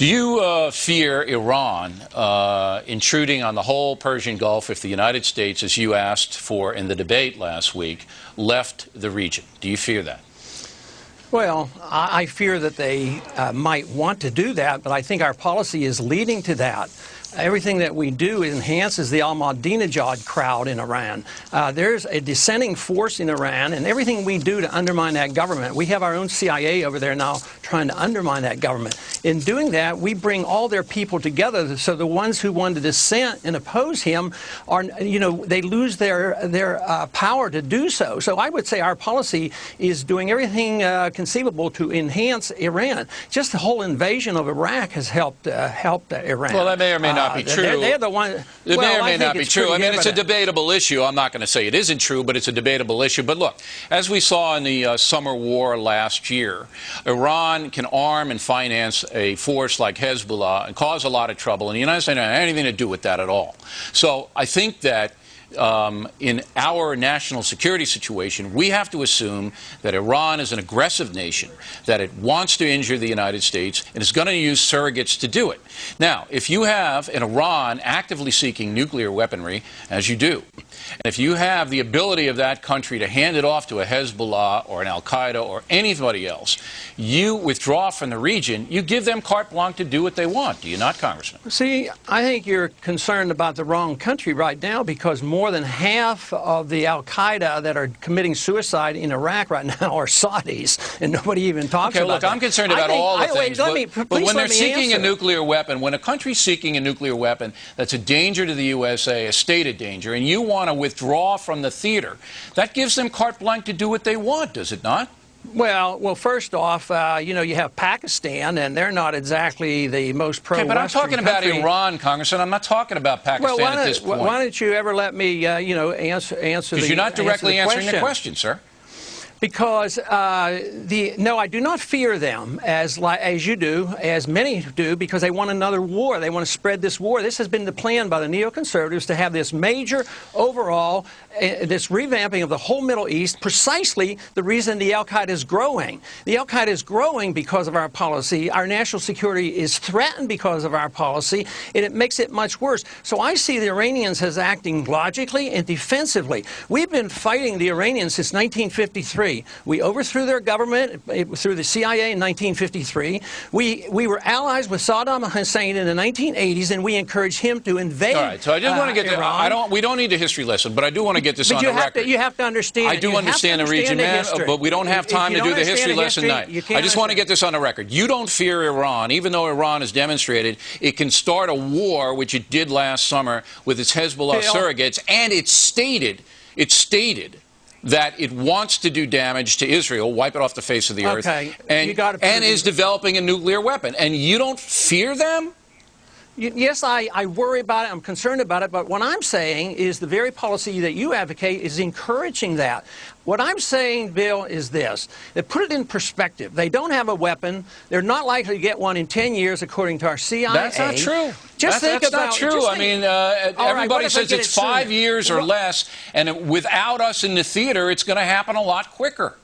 Do you fear Iran intruding on the whole Persian Gulf if the United States, as you asked for in the debate last week, left the region? Do you fear that? Well, I fear that they might want to do that, but I think our policy is leading to that. Everything that we do enhances the Ahmadinejad crowd in Iran. There's a dissenting force in Iran, and everything we do to undermine that government, we have our own CIA over there now trying to undermine that government. In doing that, we bring all their people together, so the ones who want to dissent and oppose him are, they lose their power to do so. So I would say our policy is doing everything conceivable to enhance Iran. Just the whole invasion of Iraq has helped Iran. Well, that may or may not be true. They're the one. It may or may not be true. I mean, it's a evident. debatable issue. I'm not going to say it isn't true, but it's a debatable issue. But look, as we saw in the summer war last year, Iran can arm and finance a force like Hezbollah and cause a lot of trouble. And the United States doesn't have anything to do with that at all. So I think that in our national security situation, we have to assume that Iran is an aggressive nation, that it wants to injure the United States, and is going to use surrogates to do it. Now, if you have an Iran actively seeking nuclear weaponry, as you do, and if you have the ability of that country to hand it off to a Hezbollah or an Al-Qaeda or anybody else, you withdraw from the region, you give them carte blanche to do what they want. Do you not, Congressman? See, I think you're concerned about the wrong country right now, because more than half of the Al-Qaeda that are committing suicide in Iraq right now are Saudis, and nobody even talks about that. I'm concerned about all the things, but when they're seeking a nuclear weapon, when a country's seeking a nuclear weapon that's a danger to the USA, a stated danger, and you want to withdraw from the theater, that gives them carte blanche to do what they want, does it not? Well, first off, you have Pakistan, and they're not exactly the most pro-Western but I'm talking about Iran, Congressman. I'm not talking about Pakistan at this point. Why don't you ever let me, answer because you're not directly answering the question, sir. Because no, I do not fear them as you do, as many do, because they want another war. They want to spread this war. This has been the plan by the neoconservatives to have this major overall, this revamping of the whole Middle East, precisely the reason the Al-Qaeda is growing. The Al-Qaeda is growing because of our policy. Our national security is threatened because of our policy, and it makes it much worse. So I see the Iranians as acting logically and defensively. We've been fighting the Iranians since 1953. We overthrew their government through the CIA in 1953. We were allies with Saddam Hussein in the 1980s, and we encouraged him to invade. All right, so I just want to get Iran. we don't need a history lesson, but I do want to get this on the record. You have to understand. I do understand the region, man, but we don't have time to do the history lesson tonight. I just want to get this on the record. You don't fear Iran, even though Iran has demonstrated it can start a war, which it did last summer with its Hezbollah surrogates, and it stated that it wants to do damage to Israel, wipe it off the face of the earth, and is developing a nuclear weapon. And you don't fear them? Yes, I worry about it. I'm concerned about it. But what I'm saying is the very policy that you advocate is encouraging that. What I'm saying, Bill, is this. They put it in perspective. They don't have a weapon. They're not likely to get one in 10 years, according to our CIA. That's not true. That's not true. I mean, everybody says it's 5 years or less, and without us in the theater, it's going to happen a lot quicker.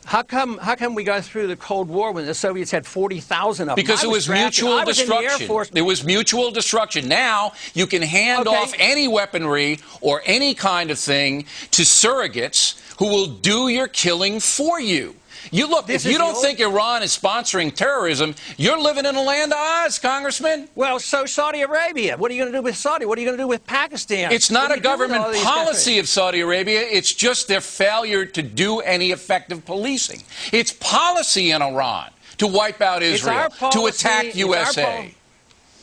How come we got through the Cold War when the Soviets had 40,000 of them? Because it was mutual destruction. It was mutual destruction. Now you can hand off any weaponry or any kind of thing to surrogates who will do your killing for you. If you don't think Iran is sponsoring terrorism, you're living in a land of Oz, Congressman. Well, so Saudi Arabia. What are you going to do with Saudi? What are you going to do with Pakistan? It's not a government policy of Saudi Arabia. It's just their failure to do any effective policing. It's policy in Iran to wipe out Israel, to attack USA.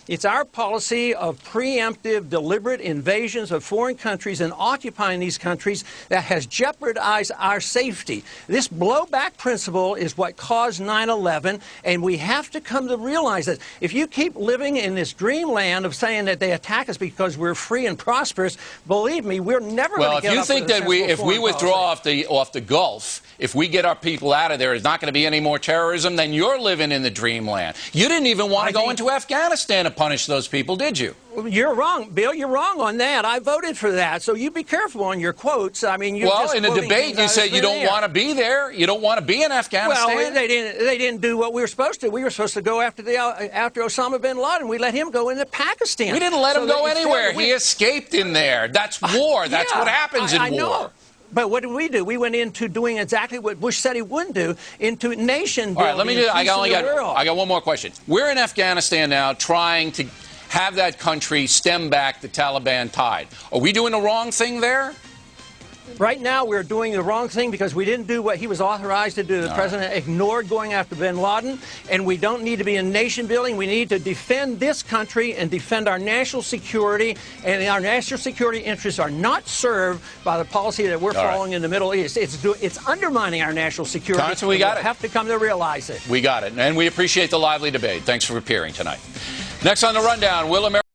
It's our policy of preemptive, deliberate invasions of foreign countries and occupying these countries that has jeopardized our safety. This blowback principle is what caused 9/11, and we have to come to realize that if you keep living in this dreamland of saying that they attack us because we're free and prosperous, believe me, we're never going to get up with a sensible foreign policy. Well, if you think that if we withdraw off the Gulf, if we get our people out of there, there's not going to be any more terrorism, then you're living in the dreamland. You didn't even want to go into Afghanistan to punish those people, did you? You're wrong, Bill. You're wrong on that. I voted for that. So you be careful on your quotes. I mean, you're just in the quoting debate, things you out said of you thin don't air. want to be there. You don't want to be in Afghanistan. Well, they didn't do what we were supposed to. We were supposed to go after Osama bin Laden. We let him go into Pakistan. We didn't let him go that anywhere. instead He escaped in there. That's war. That's what happens in I war. know. But what did we do? We went into doing exactly what Bush said he wouldn't do, into nation building. All right, let me do. I got one more question. We're in Afghanistan now, trying to have that country stem back the Taliban tide. Are we doing the wrong thing there? Right now, we're doing the wrong thing because we didn't do what he was authorized to do. The president ignored going after bin Laden, and we don't need to be in nation building. We need to defend this country and defend our national security, and our national security interests are not served by the policy that we're following in the Middle East. It's undermining our national security. Congressman, we got it. We'll have to come to realize it. We got it, and we appreciate the lively debate. Thanks for appearing tonight. Next on the rundown, will America